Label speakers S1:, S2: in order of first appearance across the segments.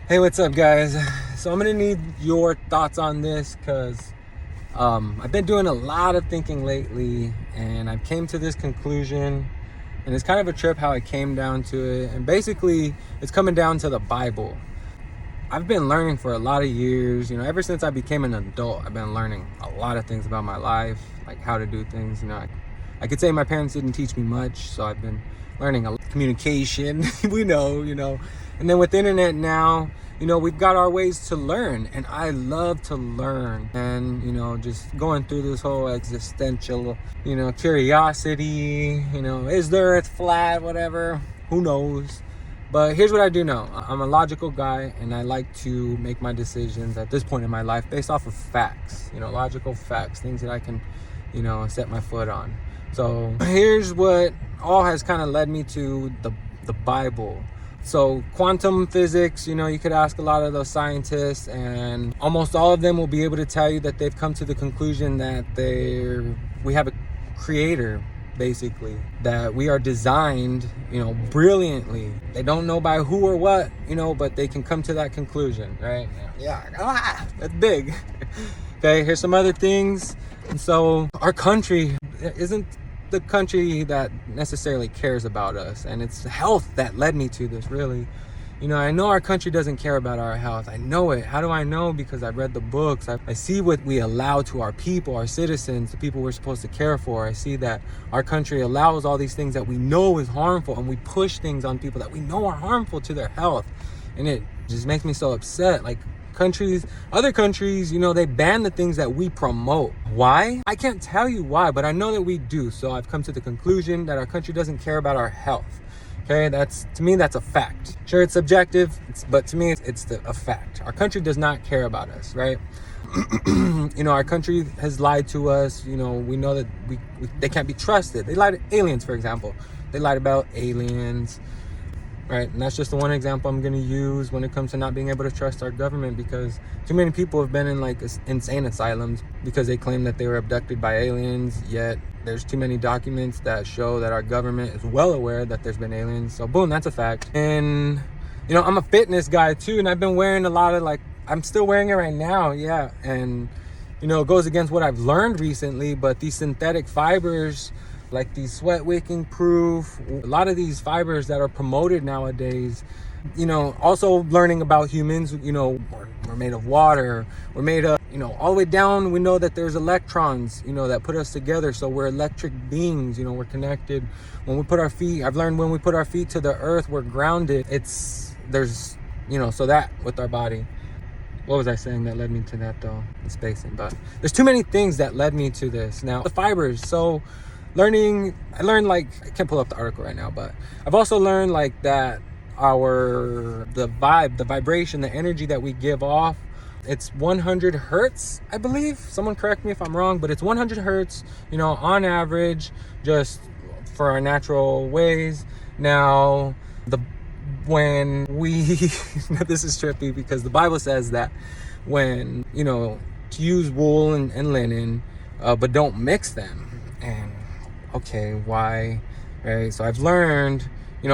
S1: Hey, what's up, guys? So I'm gonna need your thoughts on this because I've been doing a lot of thinking lately, and I came to this conclusion, and it's kind of a trip how I came down to it. And basically, it's coming down to the Bible. I've been learning for a lot of years. Ever since I became an adult, I've been learning a lot of things about my life, like how to do things. I could say my parents didn't teach me much, so I've been learning communication. And then with the internet now, we've got our ways to learn, and I love to learn. And just going through this whole existential, curiosity. Is the Earth flat? Whatever. Who knows? But here's what I do know. I'm a logical guy, and I like to make my decisions at this point in my life based off of facts, logical facts, things that I can, set my foot on. So here's what all has kind of led me to the Bible. So quantum physics, you could ask a lot of those scientists, and almost all of them will be able to tell you that they've come to the conclusion that we have a creator, basically, that we are designed, brilliantly. They don't know by who or what, but they can come to that conclusion, right? Yeah, that's big. Okay, here's some other things. And so our country isn't the country that necessarily cares about us, and it's health that led me to this, really. I know our country doesn't care about our health. I know it. How do I know? Because I've read the books. I see what we allow to our people, our citizens, the people we're supposed to care for. I see that our country allows all these things that we know is harmful, and we push things on people that we know are harmful to their health. And it just makes me so upset. Like, other countries, they ban the things that we promote. Why? I can't tell you why, but I know that we do. So I've come to the conclusion that our country doesn't care about our health. Okay, to me, that's a fact. Sure, it's subjective, but to me, it's a fact. Our country does not care about us, right? Our country has lied to us. We know that they can't be trusted. They lied to aliens, for example. They lied about aliens. Right, and that's just the one example I'm going to use when it comes to not being able to trust our government, because too many people have been in insane asylums because they claim that they were abducted by aliens, yet there's too many documents that show that our government is well aware that there's been aliens. So boom, that's a fact. And I'm a fitness guy too, and I've been wearing a lot of I'm still wearing it right now, yeah. And it goes against what I've learned recently, but these synthetic fibers, like these sweat wicking proof, a lot of these fibers that are promoted nowadays, also learning about humans, we're made of water, we're made of, all the way down, we know that there's electrons, that put us together. So we're electric beings, we're connected. I've learned when we put our feet to the earth, we're grounded. So that with our body. What was I saying that led me to that though? I'm spacing, but there's too many things that led me to this. Now, the fibers, so I learned, I can't pull up the article right now, but I've also learned that the vibration, the energy that we give off, it's 100 hertz, I believe. Someone correct me if I'm wrong, but it's 100 hertz, on average, just for our natural ways. Now, when we, this is trippy because the Bible says that when, to use wool and linen, but don't mix them. And okay, why? Right? So I've learned,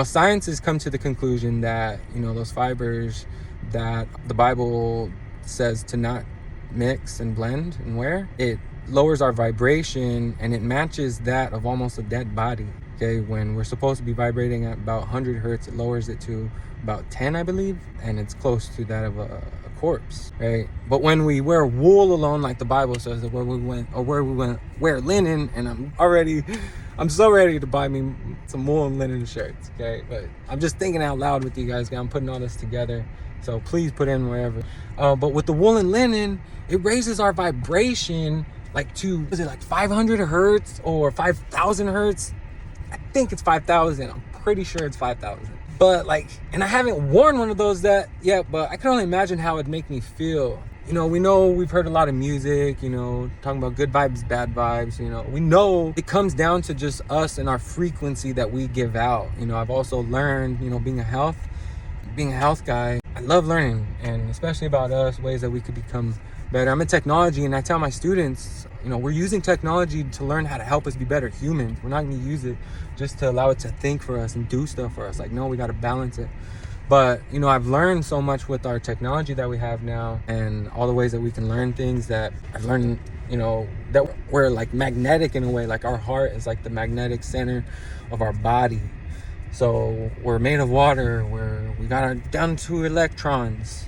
S1: science has come to the conclusion that, those fibers that the Bible says to not mix and blend and wear, it lowers our vibration, and it matches that of almost a dead body. Okay, when we're supposed to be vibrating at about 100 hertz, it lowers it to about 10, I believe, and it's close to that of a corpse, right? But when we wear wool alone, like the Bible says, where we wear linen, and I'm so ready to buy me some wool and linen shirts, okay? But I'm just thinking out loud with you guys. I'm putting all this together, so please put in wherever. But with the wool and linen, it raises our vibration to, is it 500 hertz or 5,000 hertz? I think it's 5,000. I'm pretty sure it's 5,000. But and I haven't worn one of those yet, but I can only imagine how it'd make me feel. We've heard a lot of music, talking about good vibes, bad vibes. We know it comes down to just us and our frequency that we give out. I've also learned, being a health guy, I love learning, and especially about us, ways that we could become better. I'm in technology, and I tell my students, we're using technology to learn how to help us be better humans. We're not going to use it just to allow it to think for us and do stuff for us. No, we got to balance it. But, you know, I've learned so much with our technology that we have now, and all the ways that we can learn things, that I've learned, you know, that we're like magnetic in a way. Like our heart is like the magnetic center of our body. So we're made of water, we got our down to electrons.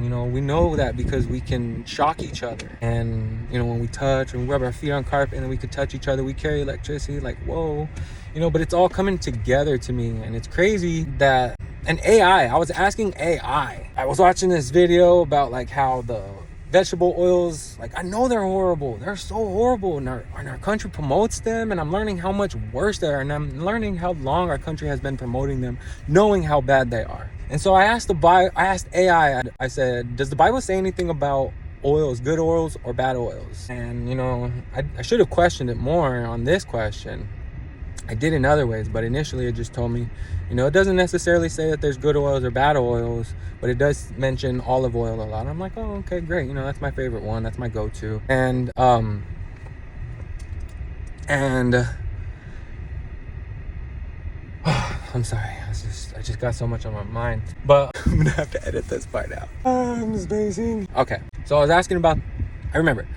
S1: You know, we know that because we can shock each other. And, you know, when we touch and rub our feet on carpet and then we could touch each other, we carry electricity. Like, whoa, you know, but it's all coming together to me. And it's crazy that, and I was asking AI. I was watching this video about like how the vegetable oils, like I know they're horrible. They're so horrible, and our country promotes them, and I'm learning how much worse they are, and I'm learning how long our country has been promoting them, knowing how bad they are. And so I asked AI, I said, does the Bible say anything about oils, good oils or bad oils? And, you know, I should have questioned it more on this question. I did in other ways, but initially it just told me, you know, it doesn't necessarily say that there's good oils or bad oils, but it does mention olive oil a lot. I'm like, oh, okay, great. You know, that's my favorite one. That's my go-to. And I'm sorry. I just got so much on my mind, but I'm gonna have to edit this part out. I'm spacing. Okay, so I was asking about, I remember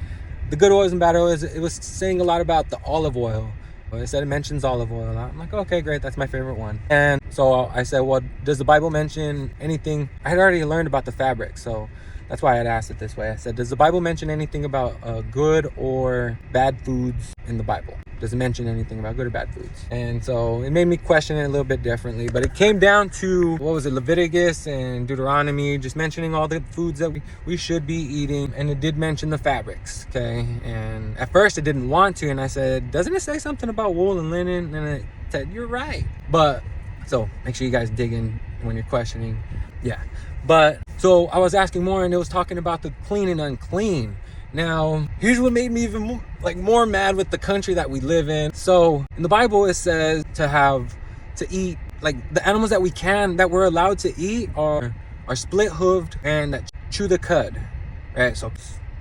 S1: the good oils and bad oils. It was saying a lot about the olive oil. It said it mentions olive oil a lot. I'm like, okay, great, that's my favorite one. And so I said, well, does the Bible mention anything? I had already learned about the fabric, so that's why I had asked it this way. I said, does the Bible mention anything about good or bad foods in the Bible? Does it mention anything about good or bad foods? And so it made me question it a little bit differently, but it came down to, what was it, Leviticus and Deuteronomy, just mentioning all the foods that we should be eating. And it did mention the fabrics, okay? And at first it didn't want to, and I said, doesn't it say something about wool and linen? And it said, you're right. But, so make sure you guys dig in when you're questioning. Yeah. But, so I was asking more, and it was talking about the clean and unclean. Now, here's what made me even more mad with the country that we live in. So in the Bible, it says to eat, like the animals that we're allowed to eat are split hooved and that chew the cud, right? So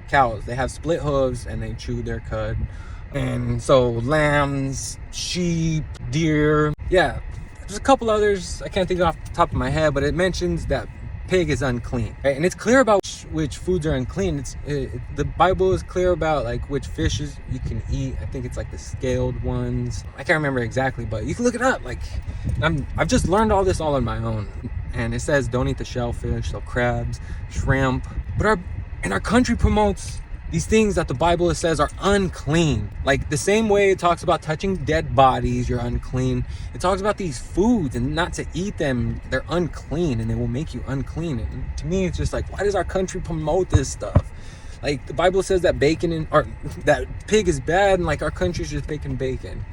S1: cows, they have split hooves and they chew their cud. And so lambs, sheep, deer, yeah, there's a couple others I can't think off the top of my head, but it mentions that pig is unclean, right? And it's clear about which foods are unclean. The Bible is clear about like which fishes you can eat. I think it's like the scaled ones. I can't remember exactly, but you can look it up. Like I've just learned all this all on my own. And it says don't eat the shellfish, so crabs, shrimp. But our country promotes these things that the Bible says are unclean. Like the same way it talks about touching dead bodies, you're unclean. It talks about these foods and not to eat them. They're unclean and they will make you unclean. And to me, it's just like, why does our country promote this stuff? Like the Bible says that that pig is bad, and like our country's just making bacon,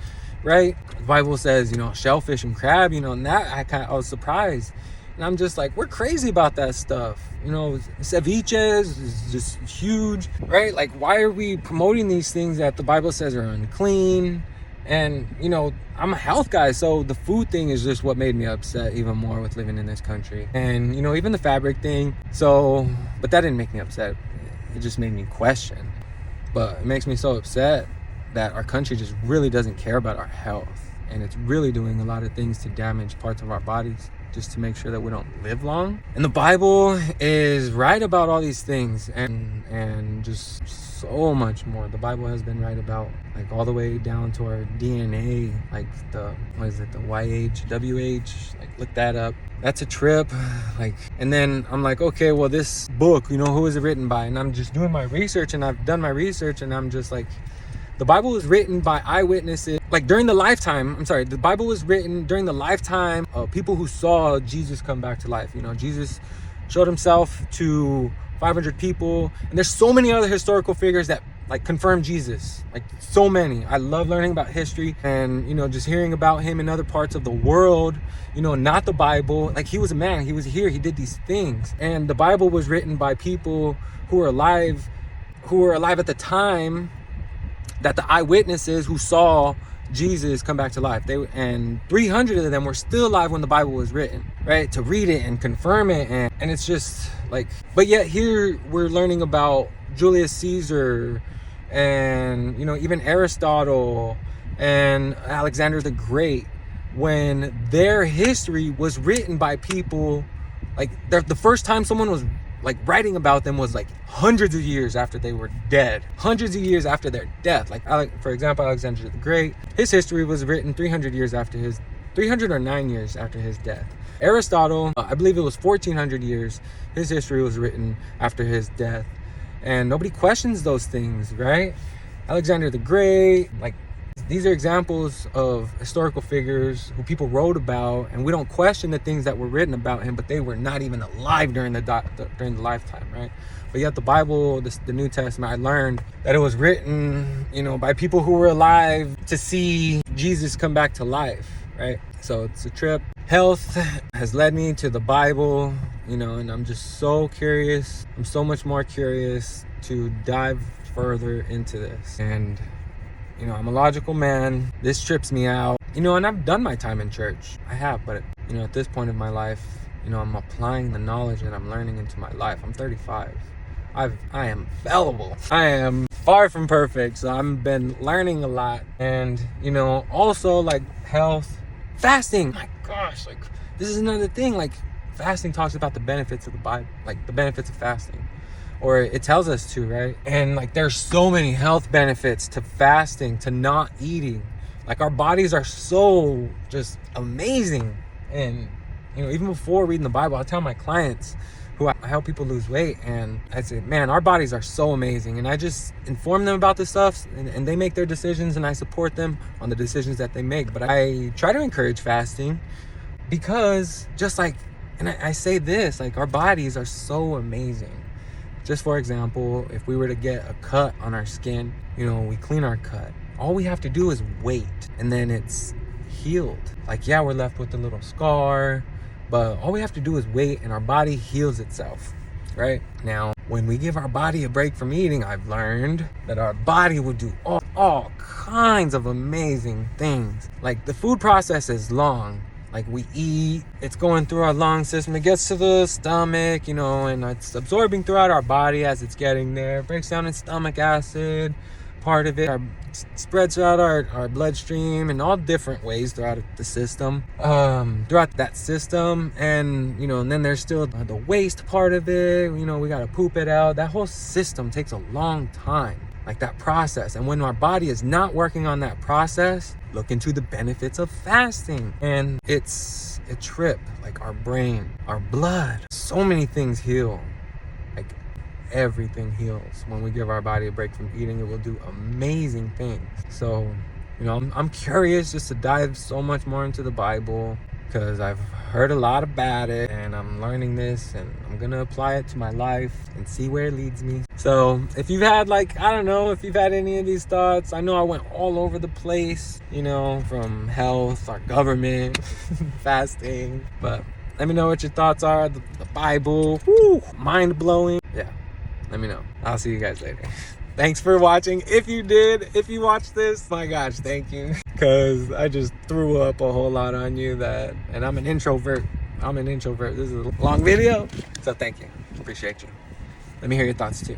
S1: right? The Bible says, you know, shellfish and crab, you know, and that I was surprised. And I'm just like, we're crazy about that stuff. You know, ceviches is just huge, right? Like, why are we promoting these things that the Bible says are unclean? And, you know, I'm a health guy, so the food thing is just what made me upset even more with living in this country. And, you know, even the fabric thing. So, but that didn't make me upset. It just made me question. But it makes me so upset that our country just really doesn't care about our health. And it's really doing a lot of things to damage parts of our bodies just to make sure that we don't live long. And the Bible is right about all these things and just so much more. The Bible has been right about like all the way down to our DNA, like the YH, WH, like look that up. That's a trip. Like, and then I'm like, okay, well this book, you know, who is it written by? And I'm just doing my research, and I've done my research, and I'm just like, the Bible was written by eyewitnesses, like the Bible was written during the lifetime of people who saw Jesus come back to life. You know, Jesus showed himself to 500 people, and there's so many other historical figures that like confirm Jesus, like so many. I love learning about history and, you know, just hearing about him in other parts of the world, you know, not the Bible. Like he was a man, he was here, he did these things. And the Bible was written by people who were alive at the time that the eyewitnesses who saw Jesus come back to life, and 300 of them were still alive when the Bible was written, right? To read it and confirm it. And it's just like, but yet here we're learning about Julius Caesar and, you know, even Aristotle and Alexander the Great, when their history was written by people Like the first time someone was like writing about them was like hundreds of years after they were dead, hundreds of years after their death. Like for example, Alexander the Great, his history was written 300 or 9 years after his death. Aristotle, I believe it was 1400 years, his history was written after his death, and nobody questions those things, right? Alexander the Great, like, these are examples of historical figures who people wrote about, and we don't question the things that were written about him, but they were not even alive during the lifetime, right? But yet the Bible, the New Testament, I learned that it was written, by people who were alive to see Jesus come back to life, right? So it's a trip. Health has led me to the Bible, and I'm just so curious. I'm so much more curious to dive further into this. And I'm a logical man. This trips me out. And I've done my time in church. I have, but at this point in my life, I'm applying the knowledge that I'm learning into my life. I'm 35. I am fallible. I am far from perfect. So I've been learning a lot. And, also like health, fasting. My gosh, like this is another thing. Like fasting talks about the benefits of the Bible, like the benefits of fasting. Or it tells us to, right? And like there's so many health benefits to fasting, to not eating. Like our bodies are so just amazing. And even before reading the Bible, I tell my clients who I help people lose weight, and I say, man, our bodies are so amazing. And I just inform them about this stuff, and they make their decisions, and I support them on the decisions that they make. But I try to encourage fasting because just like, and I say this, like our bodies are so amazing. Just for example, if we were to get a cut on our skin, we clean our cut. All we have to do is wait, and then it's healed. Like, yeah, we're left with a little scar, but all we have to do is wait, and our body heals itself, right? Now, when we give our body a break from eating, I've learned that our body will do all kinds of amazing things. Like, the food process is long. Like we eat, it's going through our lung system, it gets to the stomach, and it's absorbing throughout our body as it's getting there. It breaks down in stomach acid, part of it spreads throughout our bloodstream in all different ways throughout the system, throughout that system. And, and then there's still the waste part of it, we gotta poop it out. That whole system takes a long time, like that process. And when our body is not working on that process, look into the benefits of fasting. And it's a trip. Like our brain, our blood, so many things heal. Like everything heals when we give our body a break from eating. It will do amazing things. So I'm curious just to dive so much more into the Bible, because I've heard a lot about it, and I'm learning this, and I'm gonna apply it to my life and see where it leads me. So if you've had if you've had any of these thoughts, I know I went all over the place, from health, our government, fasting, but let me know what your thoughts are. The Bible, mind-blowing. Yeah, let me know. I'll see you guys later. Thanks for watching. If you watched this, my gosh, thank you. Because I just threw up a whole lot on you and I'm an introvert. This is a long video, so thank you. Appreciate you. Let me hear your thoughts too.